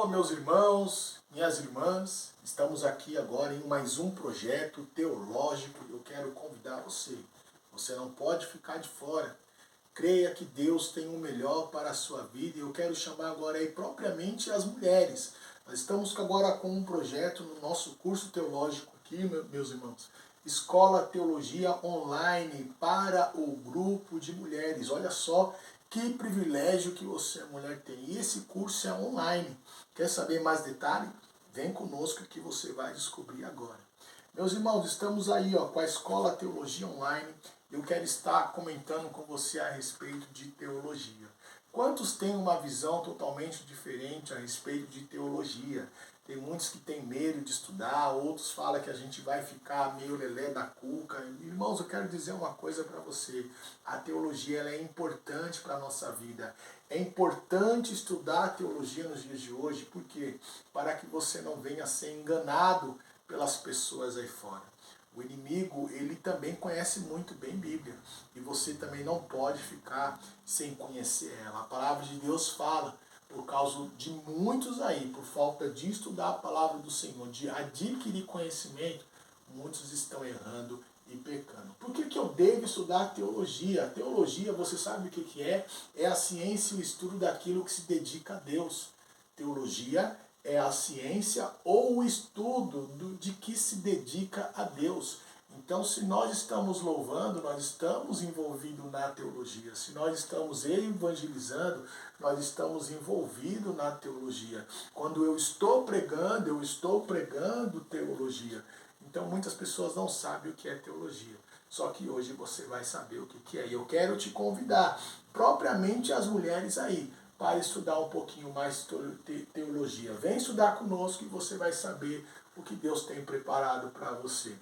Oh, meus irmãos, minhas irmãs, estamos aqui agora em mais um projeto teológico. Eu quero convidar você. Você não pode ficar de fora. Creia que Deus tem o melhor para a sua vida e eu quero chamar agora aí propriamente as mulheres. Nós estamos agora com um projeto no nosso curso teológico aqui, meus irmãos. Escola Teologia Online para o grupo de mulheres. Olha só que privilégio que você, mulher, tem. E esse curso é online. Quer saber mais detalhe? Vem conosco que você vai descobrir agora. Meus irmãos, estamos aí com a Escola Teologia Online. Eu quero estar comentando com você a respeito de teologia. Quantos têm uma visão totalmente diferente a respeito de teologia? Tem muitos que têm medo de estudar, outros falam que a gente vai ficar meio lelé da cuca. Irmãos, eu quero dizer uma coisa para você. A teologia ela é importante para a nossa vida. É importante estudar a teologia nos dias de hoje, por quê? Para que você não venha a ser enganado pelas pessoas aí fora. O inimigo, ele também conhece muito bem Bíblia. E você também não pode ficar sem conhecer ela. A palavra de Deus fala, por causa de muitos aí, por falta de estudar a palavra do Senhor, de adquirir conhecimento, muitos estão errando e pecando. Por que eu devo estudar teologia? A teologia, você sabe o que é? É a ciência e o estudo daquilo que se dedica a Deus. Teologia é a ciência ou o estudo de que se dedica a Deus. Então, se nós estamos louvando, nós estamos envolvidos na teologia. Se nós estamos evangelizando, nós estamos envolvidos na teologia. Quando eu estou pregando teologia. Então, muitas pessoas não sabem o que é teologia. Só que hoje você vai saber o que é. E eu quero te convidar, propriamente as mulheres aí, para estudar um pouquinho mais teologia. Vem estudar conosco e você vai saber o que Deus tem preparado para você.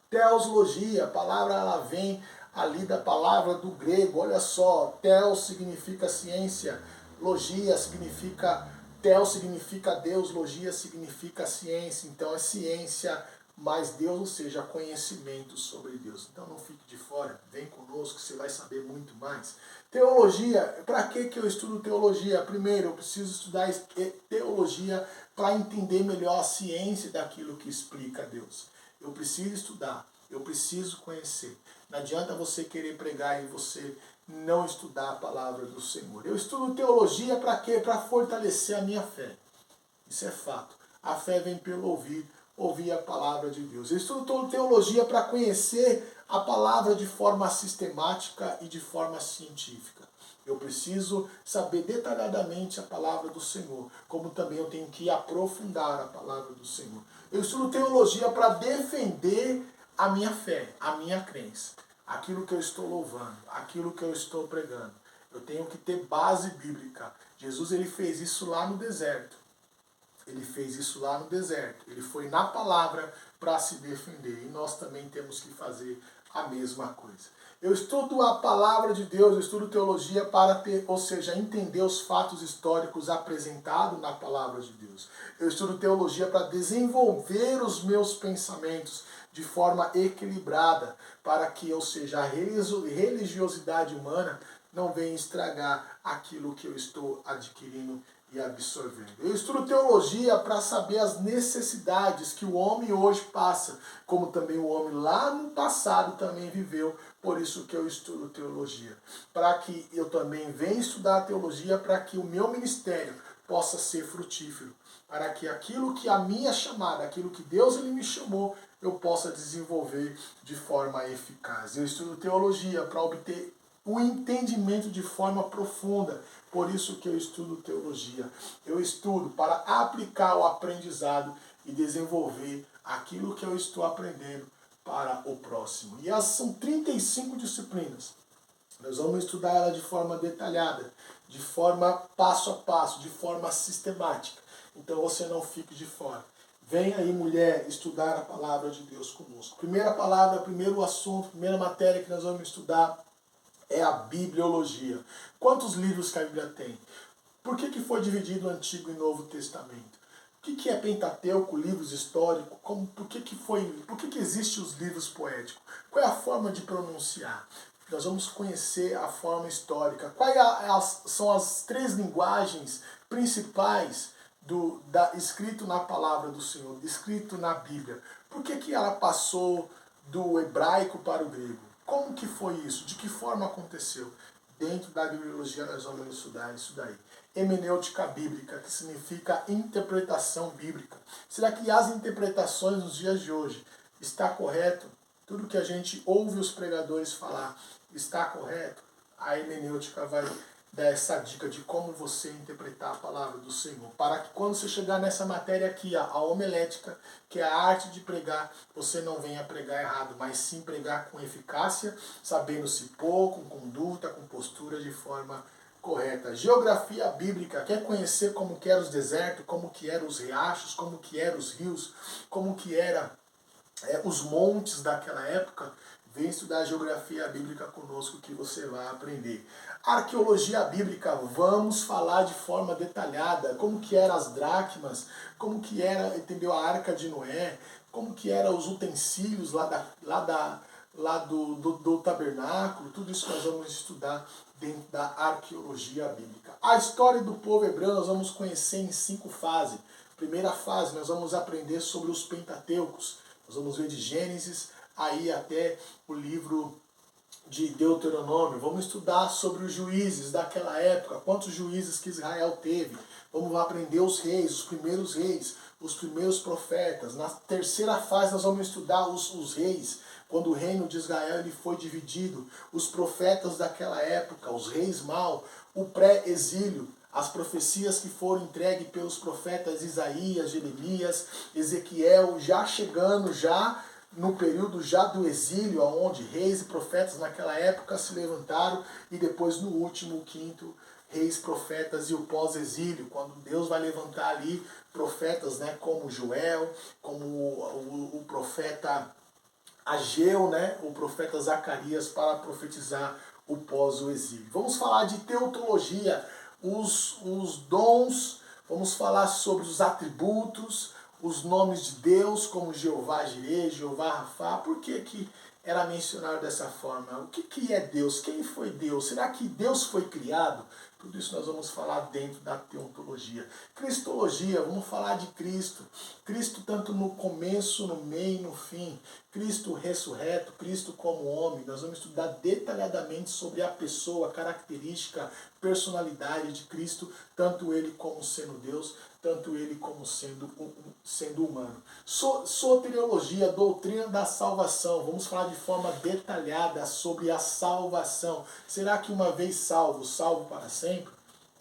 Teoslogia, a palavra ela vem ali da palavra do grego, olha só, teos significa ciência, logia significa, teos significa Deus, logia significa ciência, então é ciência mais Deus, ou seja, conhecimento sobre Deus. Então não fique de fora, vem conosco que você vai saber muito mais. Teologia, para que eu estudo teologia? Primeiro, eu preciso estudar teologia para entender melhor a ciência daquilo que explica Deus. Eu preciso estudar, eu preciso conhecer. Não adianta você querer pregar e você não estudar a palavra do Senhor. Eu estudo teologia para quê? Para fortalecer a minha fé. Isso é fato. A fé vem pelo ouvir a palavra de Deus. Eu estudo teologia para conhecer a palavra de forma sistemática e de forma científica. Eu preciso saber detalhadamente a palavra do Senhor, como também eu tenho que aprofundar a palavra do Senhor. Eu estudo teologia para defender a minha fé, a minha crença, aquilo que eu estou louvando, aquilo que eu estou pregando. Eu tenho que ter base bíblica. Jesus ele fez isso lá no deserto. Ele fez isso lá no deserto. Ele foi na palavra para se defender. E nós também temos que fazer a mesma coisa. Eu estudo a palavra de Deus, eu estudo teologia para ter, ou seja, entender os fatos históricos apresentados na palavra de Deus. Eu estudo teologia para desenvolver os meus pensamentos de forma equilibrada, para que, ou seja, a religiosidade humana não venha estragar aquilo que eu estou adquirindo e absorvendo. Eu estudo teologia para saber as necessidades que o homem hoje passa, como também o homem lá no passado também viveu. Por isso que eu estudo teologia. Para que eu também venha estudar teologia, para que o meu ministério possa ser frutífero. Para que aquilo que a minha chamada, aquilo que Deus ele me chamou, eu possa desenvolver de forma eficaz. Eu estudo teologia para obter o entendimento de forma profunda. Por isso que eu estudo teologia. Eu estudo para aplicar o aprendizado e desenvolver aquilo que eu estou aprendendo para o próximo. E essas são 35 disciplinas. Nós vamos estudar ela de forma detalhada, de forma passo a passo, de forma sistemática. Então você não fique de fora. Vem aí, mulher, estudar a palavra de Deus conosco. Primeira palavra, primeiro assunto, primeira matéria que nós vamos estudar é a bibliologia. Quantos livros que a Bíblia tem? Por que foi dividido o Antigo e Novo Testamento? O que é Pentateuco, livros históricos? Por que existem os livros poéticos? Qual é a forma de pronunciar? Nós vamos conhecer a forma histórica. Quais são as três linguagens principais escrito na palavra do Senhor, escrito na Bíblia? Por que ela passou do hebraico para o grego? Como que foi isso? De que forma aconteceu? Dentro da bibliologia nós vamos estudar isso daí. Hemenêutica bíblica, que significa interpretação bíblica. Será que as interpretações nos dias de hoje está correto? Tudo que a gente ouve os pregadores falar está correto? A hemenêutica vai dar essa dica de como você interpretar a palavra do Senhor. Para que quando você chegar nessa matéria aqui, a homilética, que é a arte de pregar, você não venha pregar errado, mas sim pregar com eficácia, sabendo se pôr, com conduta, com postura, de forma correta. Geografia bíblica, quer conhecer como que eram os desertos, como que eram os riachos, como que eram os rios, como que eram os montes daquela época? Vem estudar a geografia bíblica conosco que você vai aprender. Arqueologia bíblica, vamos falar de forma detalhada como que eram as dracmas, como que era, entendeu, a Arca de Noé, como que eram os utensílios lá do tabernáculo, tudo isso nós vamos estudar dentro da arqueologia bíblica. A história do povo hebreu nós vamos conhecer em 5 fases. Primeira fase, nós vamos aprender sobre os Pentateucos. Nós vamos ver de Gênesis aí até o livro de Deuteronômio. Vamos estudar sobre os juízes daquela época, quantos juízes que Israel teve. Vamos aprender os reis, os primeiros profetas. Na terceira fase nós vamos estudar os reis, quando o reino de Israel ele foi dividido, os profetas daquela época, os reis maus, o pré-exílio, as profecias que foram entregues pelos profetas Isaías, Jeremias, Ezequiel, já chegando no período já do exílio, onde reis e profetas naquela época se levantaram, e depois no último, o quinto, reis, profetas e o pós-exílio, quando Deus vai levantar ali profetas, né, como Joel, como o profeta Ageu, né, o profeta Zacarias, para profetizar o pós-exílio. Vamos falar de teotologia, os dons, vamos falar sobre os atributos, os nomes de Deus, como Jeová Jireh, Jeová Rafá. Por que era mencionado dessa forma? O que é Deus? Quem foi Deus? Será que Deus foi criado? Tudo isso nós vamos falar dentro da teontologia. Cristologia, vamos falar de Cristo. Cristo tanto no começo, no meio e no fim. Cristo ressurreto, Cristo como homem. Nós vamos estudar detalhadamente sobre a pessoa, a característica, personalidade de Cristo, tanto ele como sendo Deus, tanto ele como sendo humano. Soteriologia, doutrina da salvação. Vamos falar de forma detalhada sobre a salvação. Será que uma vez salvo, salvo para sempre?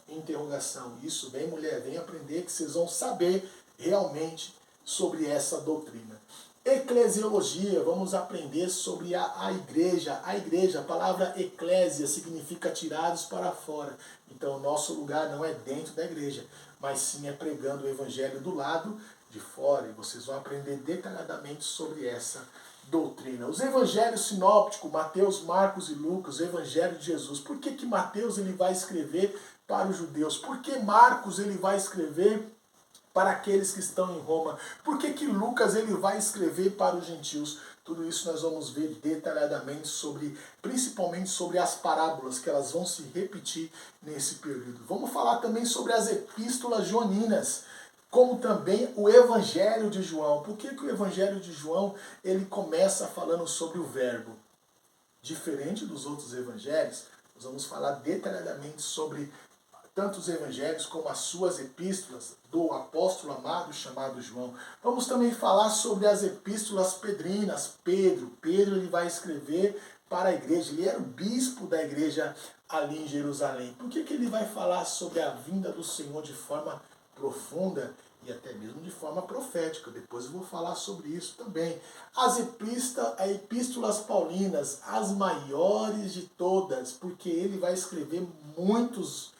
Interrogação. Isso, vem mulher, vem aprender que vocês vão saber realmente sobre essa doutrina. Eclesiologia, vamos aprender sobre a igreja. A igreja, a palavra eclésia significa tirados para fora. Então, o nosso lugar não é dentro da igreja, mas sim é pregando o evangelho do lado de fora. E vocês vão aprender detalhadamente sobre essa doutrina. Os evangelhos sinópticos, Mateus, Marcos e Lucas, o evangelho de Jesus. Por que Mateus ele vai escrever para os judeus? Por que Marcos ele vai escrever para aqueles que estão em Roma? Por que Lucas ele vai escrever para os gentios? Tudo isso nós vamos ver detalhadamente principalmente sobre as parábolas, que elas vão se repetir nesse período. Vamos falar também sobre as epístolas joaninas, como também o Evangelho de João. Por que o Evangelho de João ele começa falando sobre o verbo? Diferente dos outros evangelhos, nós vamos falar detalhadamente sobre tanto os evangelhos como as suas epístolas do apóstolo amado chamado João. Vamos também falar sobre as epístolas pedrinas. Pedro ele vai escrever para a igreja. Ele era o bispo da igreja ali em Jerusalém. Por que ele vai falar sobre a vinda do Senhor de forma profunda e até mesmo de forma profética? Depois eu vou falar sobre isso também. As epístolas paulinas, as maiores de todas, porque ele vai escrever muitos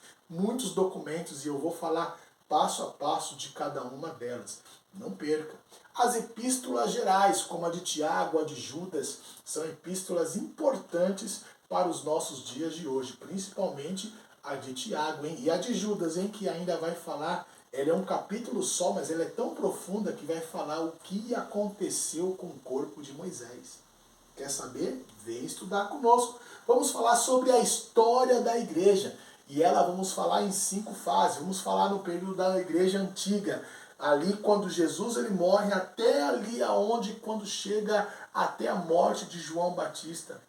documentos e eu vou falar passo a passo de cada uma delas. Não perca. As epístolas gerais, como a de Tiago, a de Judas, são epístolas importantes para os nossos dias de hoje, principalmente a de Tiago, hein? E a de Judas, hein, que ainda vai falar. Ela é um capítulo só, mas ela é tão profunda que vai falar o que aconteceu com o corpo de Moisés. Quer saber? Vem estudar conosco. Vamos falar sobre a história da igreja. E ela vamos falar em 5 fases. Vamos falar no período da igreja antiga. Ali quando Jesus ele morre, até ali aonde quando chega até a morte de João Batista.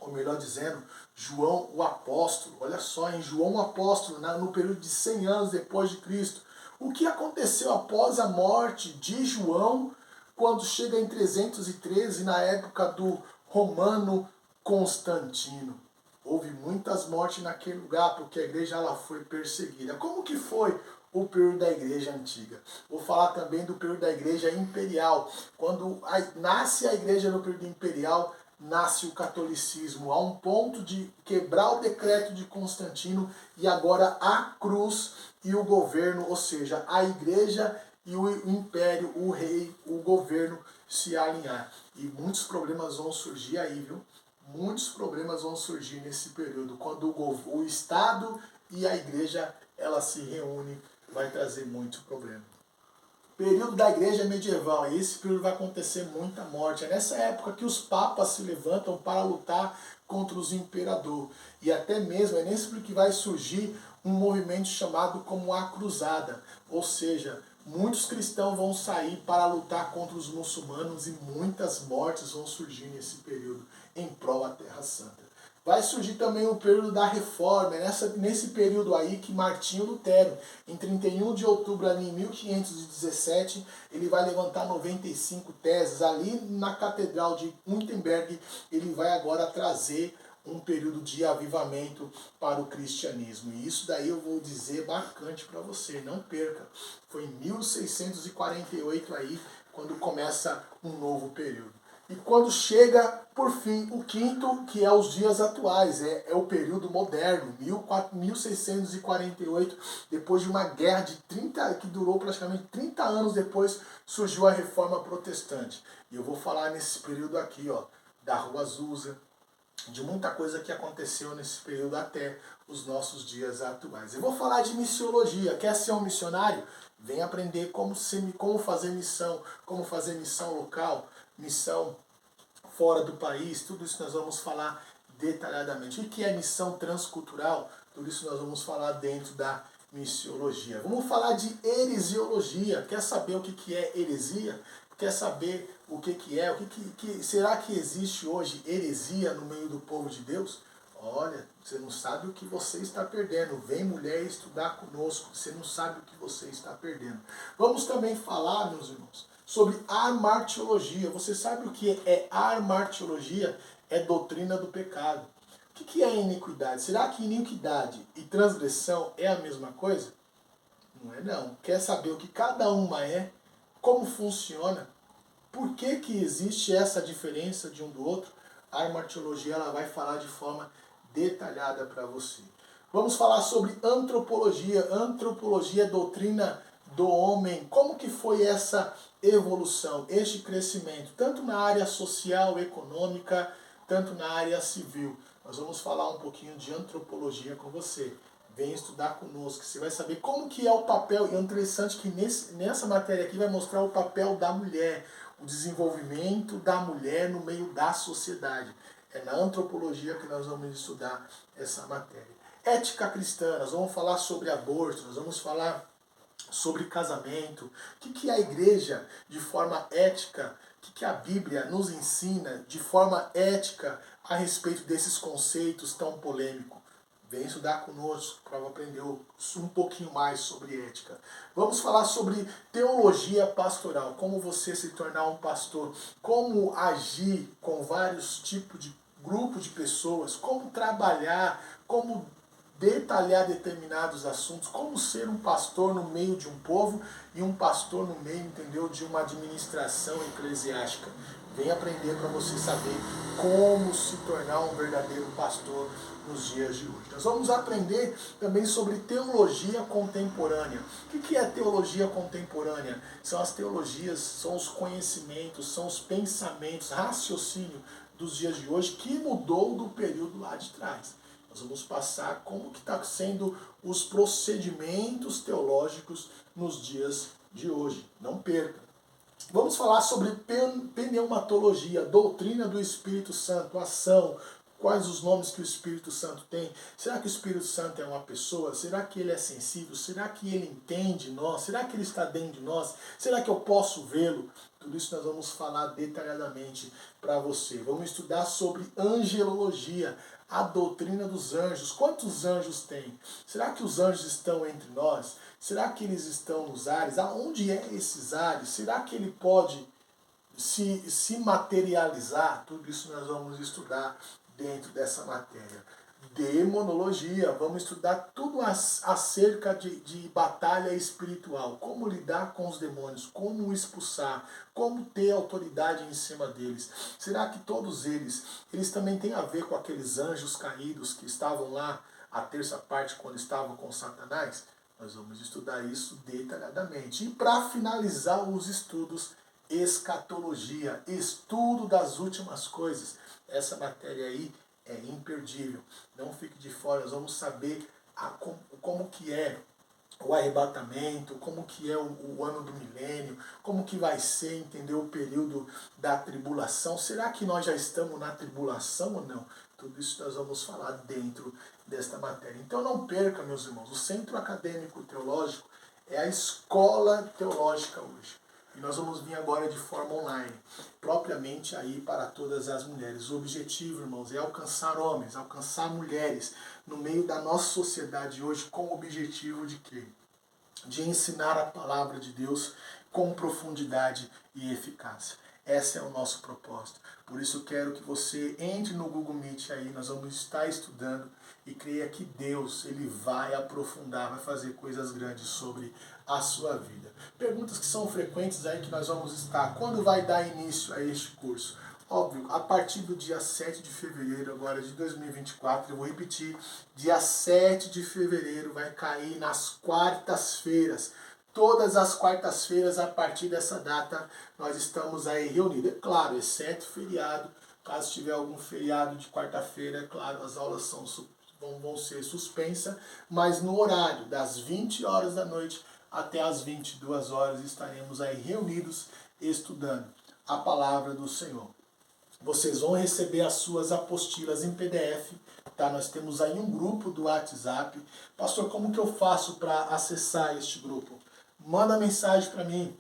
Ou melhor dizendo, João o apóstolo. Olha só, em João o apóstolo, no período de 100 anos depois de Cristo. O que aconteceu após a morte de João, quando chega em 313, na época do Romano Constantino? Houve muitas mortes naquele lugar, porque a igreja ela foi perseguida. Como que foi o período da igreja antiga? Vou falar também do período da igreja imperial. Quando nasce a igreja no período imperial, nasce o catolicismo, a um ponto de quebrar o decreto de Constantino e agora a cruz e o governo, ou seja, a igreja e o império, o rei, o governo se alinhar. E muitos problemas vão surgir aí, viu? Muitos problemas vão surgir nesse período, quando o Estado e a igreja ela se reúnem, vai trazer muito problema. Período da igreja medieval, e esse período vai acontecer muita morte. É nessa época que os papas se levantam para lutar contra os imperadores. E até mesmo é nesse período que vai surgir um movimento chamado como a Cruzada. Ou seja, muitos cristãos vão sair para lutar contra os muçulmanos e muitas mortes vão surgir nesse período em prol da Terra Santa. Vai surgir também o período da Reforma, nesse período aí que Martinho Lutero, em 31 de outubro ali em 1517, ele vai levantar 95 teses. Ali na Catedral de Wittenberg, ele vai agora trazer um período de avivamento para o cristianismo. E isso daí eu vou dizer marcante para você, não perca. Foi em 1648 aí, quando começa um novo período. E quando chega, por fim, o quinto, que é os dias atuais, é o período moderno, 1648, depois de uma guerra de 30, que durou praticamente 30 anos depois, surgiu a Reforma Protestante. E eu vou falar nesse período aqui, ó, da Rua Azusa, de muita coisa que aconteceu nesse período até os nossos dias atuais. Eu vou falar de missiologia. Quer ser um missionário? Vem aprender como fazer missão local, missão fora do país. Tudo isso nós vamos falar detalhadamente. O que é missão transcultural? Tudo isso nós vamos falar dentro da missiologia. Vamos falar de heresiologia. Quer saber o que é heresia? Quer saber o que é? Será que existe hoje heresia no meio do povo de Deus? Olha, você não sabe o que você está perdendo. Vem, mulher, estudar conosco. Você não sabe o que você está perdendo. Vamos também falar, meus irmãos, sobre amartiologia. Você sabe o que é amartiologia? É doutrina do pecado. O que é iniquidade? Será que iniquidade e transgressão é a mesma coisa? Não é não. Quer saber o que cada uma é? Como funciona? Por que existe essa diferença de um do outro? A amartiologia ela vai falar de forma detalhada para você. Vamos falar sobre antropologia. Antropologia é doutrina do homem. Como que foi essa evolução, este crescimento, tanto na área social, econômica, tanto na área civil. Nós vamos falar um pouquinho de antropologia com você. Vem estudar conosco, você vai saber como que é o papel, e é interessante que nessa matéria aqui vai mostrar o papel da mulher, o desenvolvimento da mulher no meio da sociedade. É na antropologia que nós vamos estudar essa matéria. Ética cristã, nós vamos falar sobre aborto, nós vamos falar sobre casamento, o que a igreja, de forma ética, o que a Bíblia nos ensina de forma ética a respeito desses conceitos tão polêmicos. Vem estudar conosco para aprender um pouquinho mais sobre ética. Vamos falar sobre teologia pastoral, como você se tornar um pastor, como agir com vários tipos de grupos de pessoas, como trabalhar, como detalhar determinados assuntos, como ser um pastor no meio de um povo e um pastor no meio, entendeu, de uma administração eclesiástica. Vem aprender para você saber como se tornar um verdadeiro pastor nos dias de hoje. Nós vamos aprender também sobre teologia contemporânea. O que é teologia contemporânea? São as teologias, são os conhecimentos, são os pensamentos, raciocínio dos dias de hoje que mudou do período lá de trás. Nós vamos passar como que está sendo os procedimentos teológicos nos dias de hoje. Não perca. Vamos falar sobre pneumatologia, doutrina do Espírito Santo, ação, quais os nomes que o Espírito Santo tem? Será que o Espírito Santo é uma pessoa? Será que ele é sensível? Será que ele entende nós? Será que ele está dentro de nós? Será que eu posso vê-lo? Tudo isso nós vamos falar detalhadamente para você. Vamos estudar sobre angelologia, a doutrina dos anjos. Quantos anjos tem? Será que os anjos estão entre nós? Será que eles estão nos ares? Aonde é esses ares? Será que ele pode se materializar? Tudo isso nós vamos estudar dentro dessa matéria. Demonologia, vamos estudar tudo acerca de batalha espiritual, como lidar com os demônios, como expulsar, como ter autoridade em cima deles. Será que todos eles também têm a ver com aqueles anjos caídos que estavam lá a terça parte quando estavam com Satanás? Nós vamos estudar isso detalhadamente. E para finalizar os estudos, escatologia, estudo das últimas coisas. Essa matéria aí é imperdível. Não fique de fora, nós vamos saber como que é o arrebatamento, como que é o ano do milênio, como que vai ser, entendeu, o período da tribulação. Será que nós já estamos na tribulação ou não? Tudo isso nós vamos falar dentro desta matéria. Então não perca, meus irmãos, o Centro Acadêmico Teológico é a escola teológica hoje. E nós vamos vir agora de forma online, propriamente aí para todas as mulheres. O objetivo, irmãos, é alcançar homens, alcançar mulheres no meio da nossa sociedade hoje, com o objetivo de quê? De ensinar a palavra de Deus com profundidade e eficácia. Esse é o nosso propósito. Por isso eu quero que você entre no Google Meet aí, nós vamos estar estudando e creia que Deus, ele vai aprofundar, vai fazer coisas grandes sobre a sua vida. Perguntas que são frequentes aí que nós vamos estar. Quando vai dar início a este curso? Óbvio, a partir do dia 7 de fevereiro agora de 2024, eu vou repetir, dia 7 de fevereiro vai cair nas quartas-feiras. Todas as quartas-feiras, a partir dessa data, nós estamos aí reunidos. É claro, exceto feriado. Caso tiver algum feriado de quarta-feira, é claro, as aulas vão ser suspensas. Mas no horário das 20 horas da noite até as 22 horas, estaremos aí reunidos estudando a palavra do Senhor. Vocês vão receber as suas apostilas em PDF. Tá? Nós temos aí um grupo do WhatsApp. Pastor, como que eu faço para acessar este grupo? Manda mensagem para mim.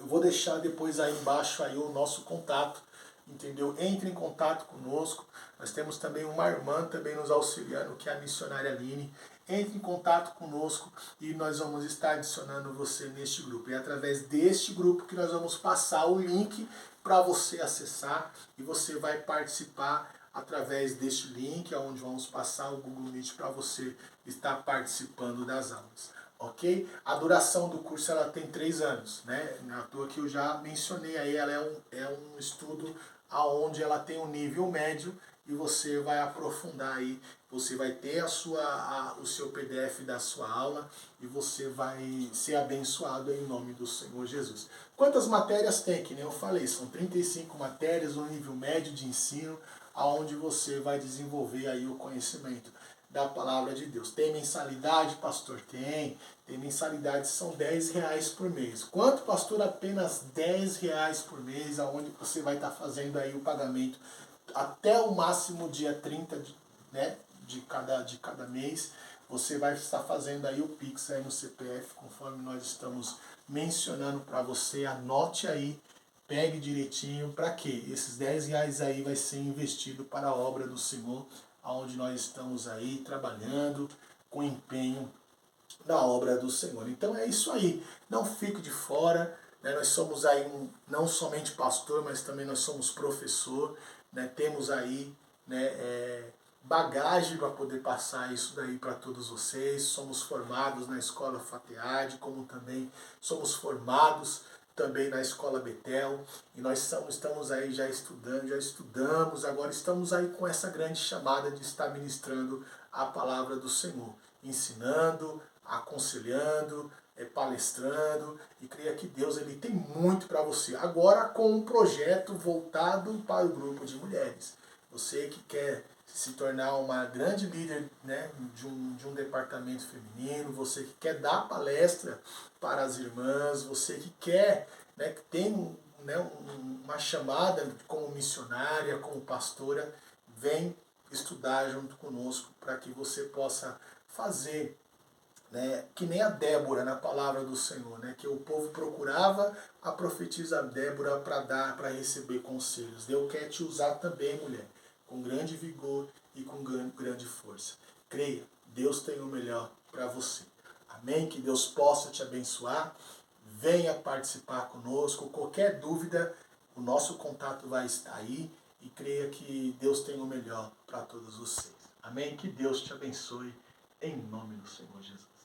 Eu vou deixar depois aí embaixo aí o nosso contato, entendeu? Entre em contato conosco. Nós temos também uma irmã também nos auxiliando, que é a missionária Aline. Entre em contato conosco e nós vamos estar adicionando você neste grupo. E é através deste grupo que nós vamos passar o link para você acessar e você vai participar através deste link, onde vamos passar o Google Meet para você estar participando das aulas. Ok? A duração do curso ela tem 3 anos, né? Na toa que eu já mencionei aí, ela é um estudo aonde ela tem um nível médio e você vai aprofundar aí, você vai ter o seu PDF da sua aula e você vai ser abençoado em nome do Senhor Jesus. Quantas matérias tem? Que nem eu falei, são 35 matérias, um nível médio de ensino, aonde você vai desenvolver aí o conhecimento da palavra de Deus. Tem mensalidade, pastor? Tem mensalidade, são R$10 por mês. Quanto, pastor? Apenas R$10 por mês, aonde você vai estar fazendo aí o pagamento até o máximo dia 30 de cada mês. Você vai estar fazendo aí o Pix aí no CPF, conforme nós estamos mencionando para você. Anote aí, pegue direitinho, para quê? Esses R$10 aí vai ser investido para a obra do Senhor, onde nós estamos aí trabalhando com empenho na obra do Senhor. Então é isso aí, não fique de fora, né? Nós somos aí não somente pastor, mas também nós somos professor, né? Temos aí, né, bagagem para poder passar isso daí para todos vocês. Somos formados na Escola FATEAD, como também somos formados também na Escola Betel, e nós estamos aí já estudamos, agora estamos aí com essa grande chamada de estar ministrando a palavra do Senhor, ensinando, aconselhando, palestrando, e creia que Deus ele tem muito para você. Agora com um projeto voltado para o grupo de mulheres. Você que quer se tornar uma grande líder, né, de um departamento feminino, você que quer dar palestra para as irmãs, você que quer, né, que tem, né, uma chamada como missionária, como pastora, vem estudar junto conosco para que você possa fazer, né, que nem a Débora na palavra do Senhor, né, que o povo procurava a profetisa Débora para receber conselhos. Deus quer te usar também, mulher, com grande vigor e com grande força. Creia, Deus tem o melhor para você. Amém? Que Deus possa te abençoar. Venha participar conosco. Qualquer dúvida, o nosso contato vai estar aí. E creia que Deus tem o melhor para todos vocês. Amém? Que Deus te abençoe em nome do Senhor Jesus.